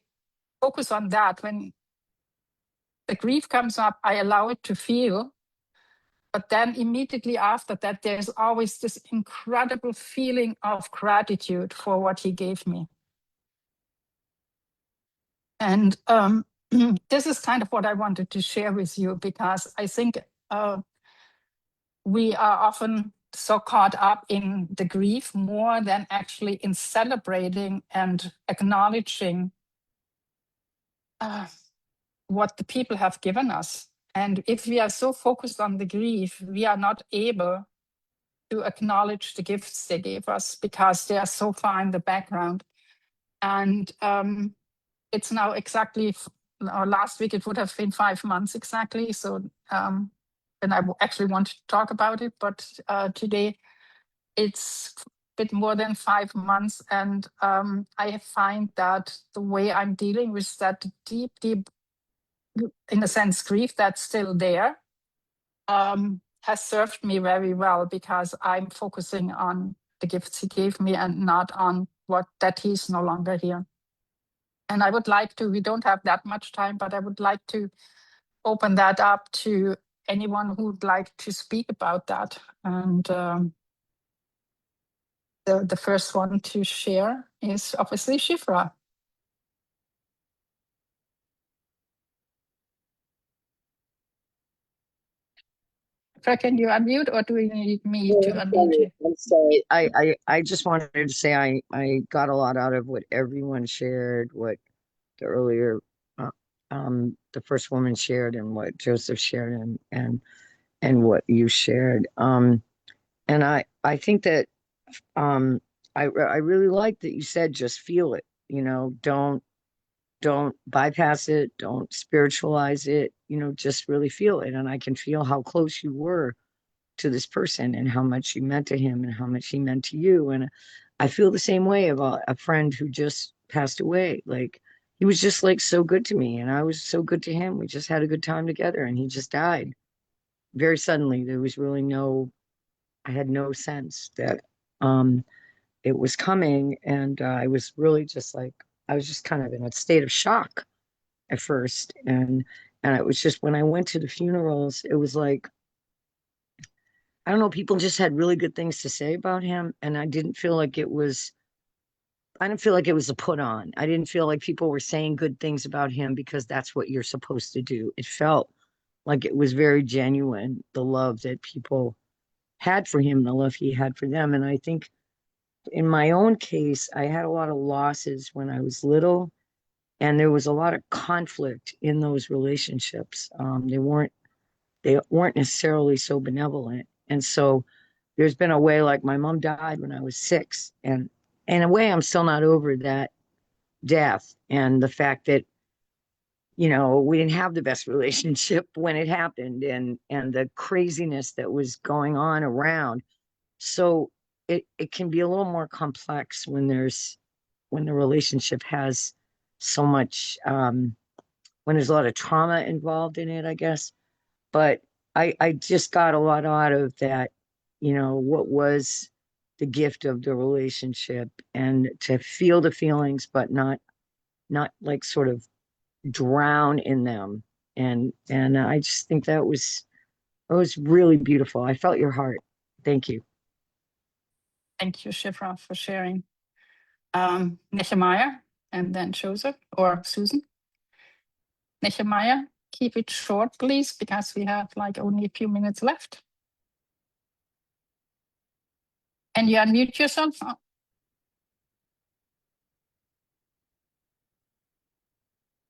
S1: focus on that. When the grief comes up, I allow it to feel. But then immediately after that, there's always this incredible feeling of gratitude for what he gave me. And this is kind of what I wanted to share with you, because I think we are often so caught up in the grief more than actually in celebrating and acknowledging what the people have given us. And if we are so focused on the grief, we are not able to acknowledge the gifts they gave us, because they are so far in the background. And it's now exactly, last week it would have been 5 months exactly. So, and I actually want to talk about it, but today it's a bit more than 5 months. And I find that the way I'm dealing with that deep, in a sense, grief that's still there, has served me very well, because I'm focusing on the gifts he gave me and not on that he's no longer here. And I would like to, we don't have that much time, but I would like to open that up to anyone who would like to speak about that. And the first one to share is obviously Shifra. Shifra, can you unmute, or do you need me to unmute you?
S6: I'm sorry. I just wanted to say I got a lot out of what everyone shared, what the earlier the first woman shared, and what Joseph shared, and what you shared. And I think that I really like that you said just feel it. You know, don't bypass it, don't spiritualize it. You know, just really feel it. And I can feel how close you were to this person and how much you meant to him and how much he meant to you. And I feel the same way about a friend who just passed away. Like, he was just like so good to me and I was so good to him. We just had a good time together and he just died very suddenly. There was really I had no sense that it was coming. And I was really just like, I was just kind of in a state of shock at first. And it was just when I went to the funerals, it was like, I don't know, people just had really good things to say about him. And I didn't feel like it was a put on. I didn't feel like people were saying good things about him because that's what you're supposed to do. It felt like it was very genuine, the love that people had for him, the love he had for them. And I think in my own case, I had a lot of losses when I was little, and there was a lot of conflict in those relationships. They weren't necessarily so benevolent. And so there's been a way, like my mom died when I was 6. And in a way, I'm still not over that death and the fact that, you know, we didn't have the best relationship when it happened, and the craziness that was going on around. So it can be a little more complex when the relationship has so much, when there's a lot of trauma involved in it, I guess. But I just got a lot out of that, you know, what was the gift of the relationship, and to feel the feelings, but not like sort of drown in them. And I just think that was really beautiful. I felt your heart. Thank you.
S1: Thank you, Shifra, for sharing. Nehemiah, and then Joseph or Susan. Nehemiah, keep it short, please, because we have like only a few minutes left. And you unmute yourself.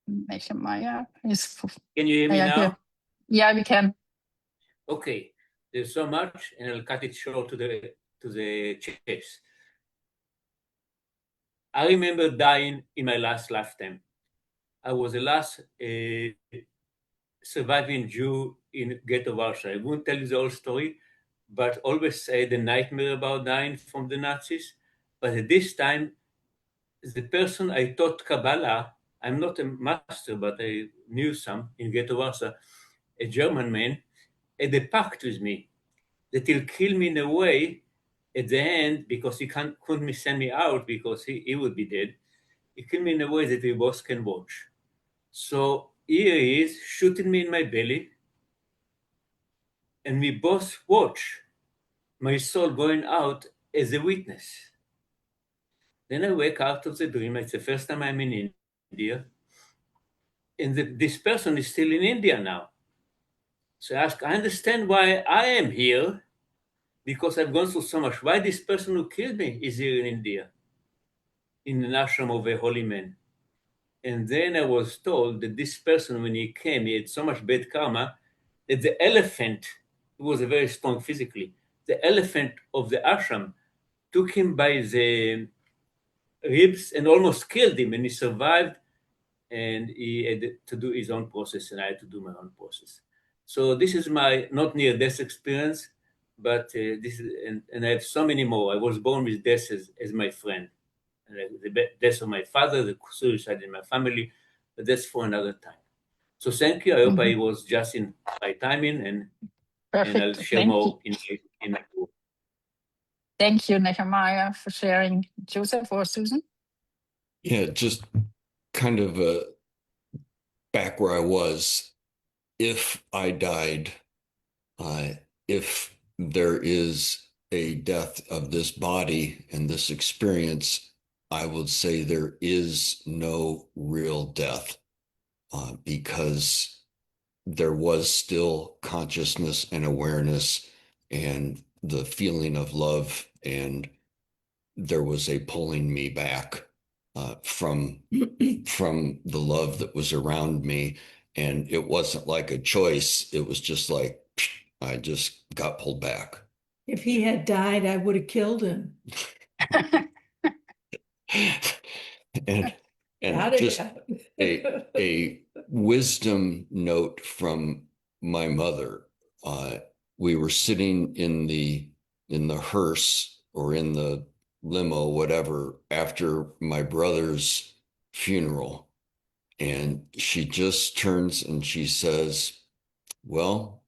S1: Nehemiah is.
S7: Can you hear me now?
S1: Yeah, we can.
S7: Okay, there's so much, and I'll cut it short to the chase. I remember dying in my last lifetime. I was the last surviving Jew in Ghetto Warsaw. I won't tell you the whole story, but always had a nightmare about dying from the Nazis. But at this time, the person I taught Kabbalah, I'm not a master, but I knew some in Ghetto Warsaw, a German man, had a pact with me that he'll kill me in a way at the end because he couldn't send me out because he would be dead. He killed me in a way that we both can watch. So here he is shooting me in my belly, and we both watch my soul going out as a witness. Then I wake out of the dream. It's the first time I'm in India, and this person is still in India now. So I ask, I understand why I am here because I've gone through so much. Why this person who killed me is here in India, in an ashram of a holy man? And then I was told that this person, when he came, he had so much bad karma that the elephant, he was very strong physically, the elephant of the ashram took him by the ribs and almost killed him, and he survived, and he had to do his own process, and I had to do my own process. So this is my not near-death experience, but this is, and I have so many more. I was born with death as my friend. The death of my father, the suicide in my family, but that's for another time. So thank you. I hope I was just in my timing, and I'll
S1: Perfect.
S7: share
S1: Thank
S7: more
S1: you.
S7: in my group.
S1: Thank you, Nehemiah, for sharing. Joseph or Susan?
S5: Yeah, just kind of back where I was. If I died, if there is a death of this body and this experience, I would say there is no real death because there was still consciousness and awareness and the feeling of love, and there was a pulling me back from the love that was around me, and it wasn't like a choice. It was just like I just got pulled back.
S3: If he had died, I would have killed him.
S5: and
S3: Got it.
S5: just a wisdom note from my mother. We were sitting in the hearse or in the limo, whatever, after my brother's funeral, and she just turns and she says, "Well,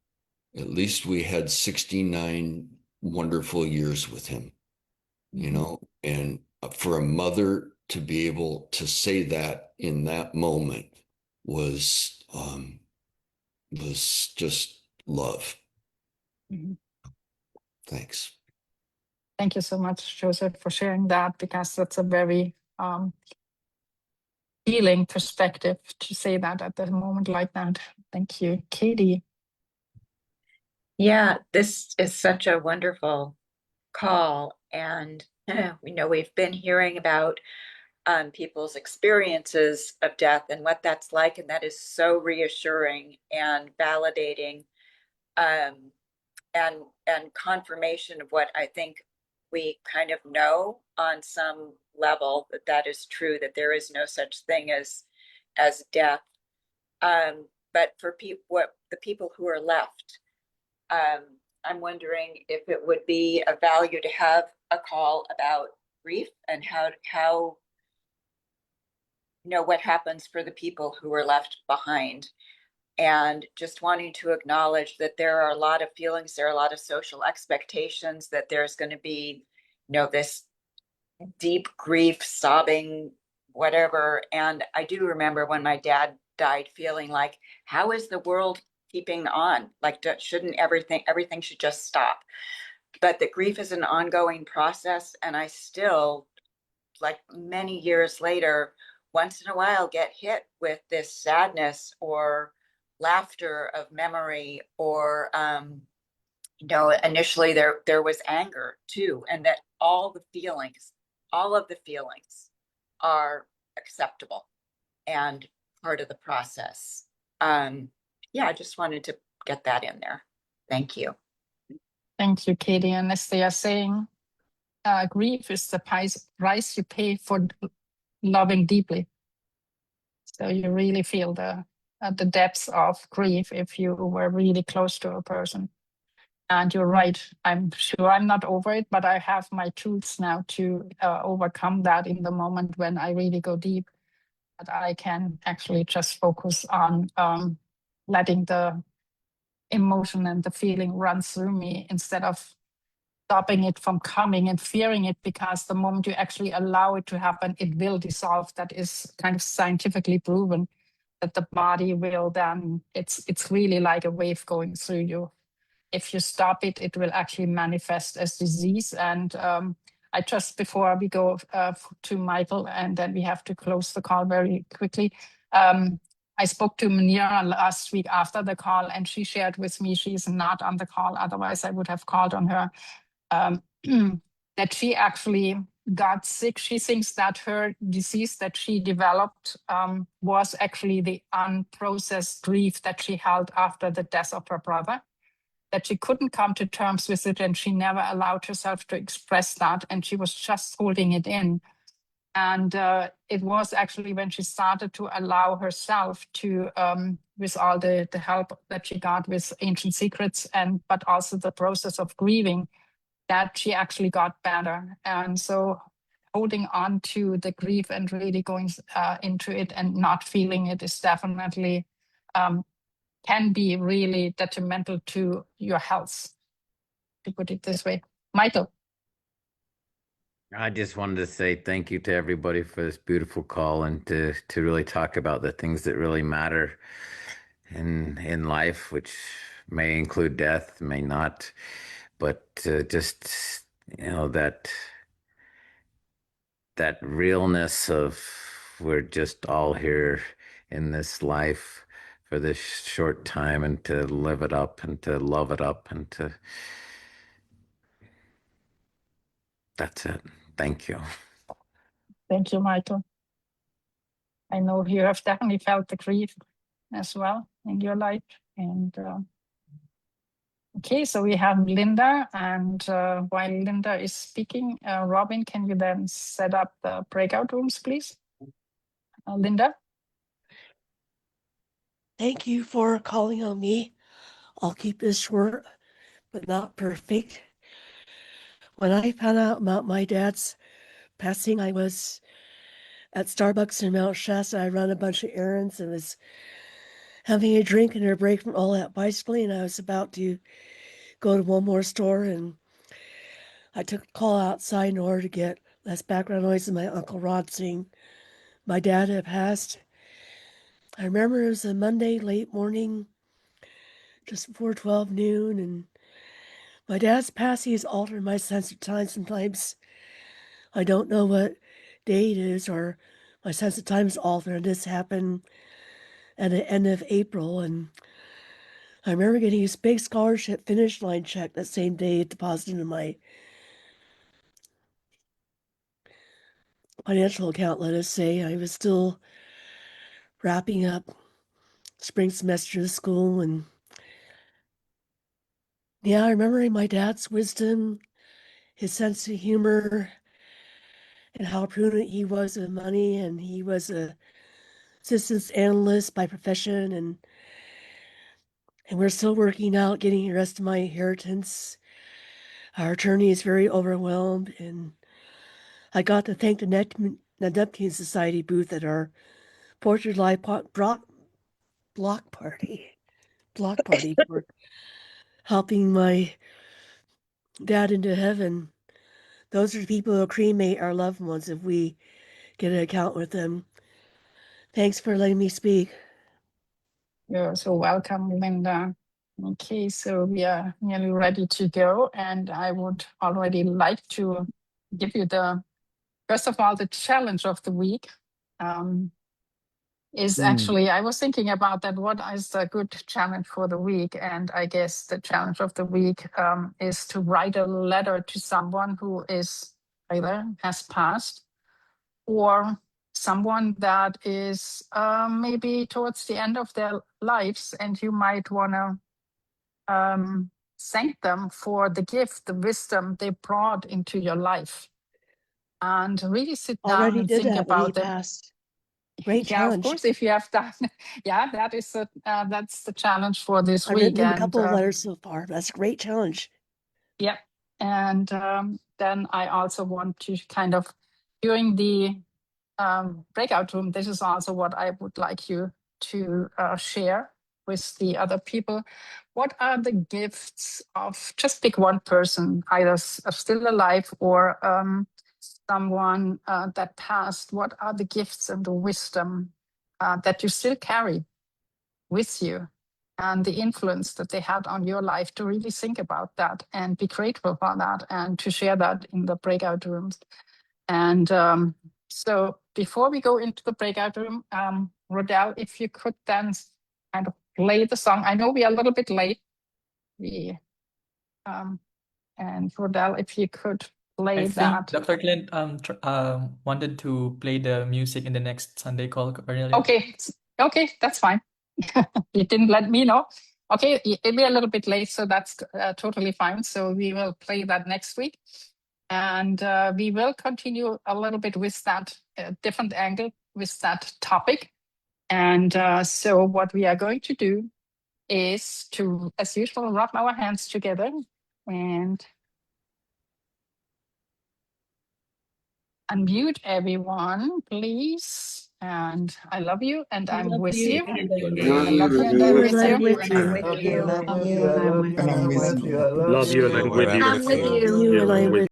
S5: at least we had 69 wonderful years with him." You know, and for a mother to be able to say that in that moment was just love.
S1: Mhm.
S5: Thanks.
S1: Thank you so much, Joseph, for sharing that, because that's a very healing perspective to say that at the moment like that. Thank you. Katie.
S4: Yeah, this is such a wonderful call. And we've been hearing about people's experiences of death and what that's like. And that is so reassuring and validating, and confirmation of what I think we kind of know on some level, that is true, that there is no such thing as death. But for the people who are left, I'm wondering if it would be of value to have a call about grief and how what happens for the people who are left behind, and just wanting to acknowledge that there are a lot of feelings, there are a lot of social expectations, that there's going to be this deep grief, sobbing, whatever. And I do remember when my dad died feeling like, how is the world keeping on? Like, shouldn't everything should just stop? But the grief is an ongoing process, and I still, like many years later, once in a while get hit with this sadness or laughter of memory, or initially there was anger too, and that all of the feelings are acceptable and part of the process. Yeah, I just wanted to get that in there. Thank you.
S1: Thank you, Katie. And as they are saying, grief is the price you pay for loving deeply. So you really feel the depths of grief if you were really close to a person. And you're right. I'm sure I'm not over it, but I have my tools now to overcome that in the moment when I really go deep. That I can actually just focus on letting the emotion and the feeling run through me instead of stopping it from coming and fearing it, because the moment you actually allow it to happen, it will dissolve. That is kind of scientifically proven, that the body will then, it's really like a wave going through you. If you stop it, it will actually manifest as disease. And I just, before we go to Michael, and then we have to close the call very quickly. I spoke to Manira last week after the call, and she shared with me, she's not on the call, otherwise I would have called on her, that she actually got sick. She thinks that her disease that she developed was actually the unprocessed grief that she held after the death of her brother, that she couldn't come to terms with it, and she never allowed herself to express that, and she was just holding it in. And it was actually when she started to allow herself to, with all the help that she got with Ancient Secrets, but also the process of grieving, that she actually got better. And so holding on to the grief and really going into it and not feeling it is definitely, can be really detrimental to your health, to put it this way. Michael.
S8: I just wanted to say thank you to everybody for this beautiful call, and to really talk about the things that really matter in life, which may include death, may not, but just, you know, that realness of we're just all here in this life for this short time, and to live it up and to love it up, and to, that's it. Thank you.
S1: Thank you, Michael. I know you have definitely felt the grief as well in your life. And okay, so we have Linda, and while Linda is speaking, Robin, can you then set up the breakout rooms, please? Linda?
S9: Thank you for calling on me. I'll keep this short, but not perfect. When I found out about my dad's passing, I was at Starbucks in Mount Shasta. I ran a bunch of errands and was having a drink and a break from all that bicycling. I was about to go to one more store, and I took a call outside in order to get less background noise, and my Uncle Rod saying my dad had passed. I remember it was a Monday late morning, just before 12 noon, and my dad's passing has altered my sense of time. Sometimes I don't know what day it is, or my sense of time is altered. This happened at the end of April, and I remember getting this big scholarship finish line check that same day, deposited in my financial account, let us say. I was still wrapping up spring semester of school, and yeah, I remember my dad's wisdom, his sense of humor, and how prudent he was with money. And he was a systems analyst by profession, and we're still working out getting the rest of my inheritance. Our attorney is very overwhelmed, and I got to thank the Neptune Society booth at our 4th of July block party for helping my dad into heaven. Those are the people who cremate our loved ones if we get an account with them. Thanks for letting me speak.
S1: You're so welcome, Linda. Okay, so we are nearly ready to go, and I would already like to give you first of all, the challenge of the week. Is actually, I was thinking about that, what is a good challenge for the week? And I guess the challenge of the week is to write a letter to someone who is either has passed, or someone that is maybe towards the end of their lives, and you might want to thank them for the gift, the wisdom they brought into your life. And really sit down
S9: Already
S1: and
S9: did
S1: think
S9: that when he
S1: about them.
S9: passed. Great
S1: Yeah,
S9: challenge.
S1: of course, if you have done, yeah, that is that's the challenge for this
S9: I've
S1: week.
S9: written him a
S1: And
S9: couple of letters so far. That's a great challenge.
S1: yeah, and then I also want to kind of, during the breakout room, this is also what I would like you to share with the other people. What are the gifts of, just pick one person, either still alive or someone that passed. What are the gifts and the wisdom that you still carry with you, and the influence that they had on your life, to really think about that and be grateful for that, and to share that in the breakout rooms. And so before we go into the breakout room, Rodell, if you could then kind of play the song. I know we are a little bit late. And Rodell, if you could play
S10: I
S1: that.
S10: think Dr. Clint wanted to play the music in the next Sunday call, Cornelia.
S1: Okay, that's fine. You didn't let me know. Okay, we're a little bit late, so that's totally fine. So we will play that next week. And we will continue a little bit with that different angle with that topic. And so what we are going to do is to, as usual, rub our hands together and unmute everyone, please. And I love you, and I'm with you. I love you, and I'm with
S9: I'm
S1: you.
S9: with you.
S2: Love you.
S11: And I'm with you.
S12: Love you and I'm with you.
S2: I'm with you.
S9: You and I'm with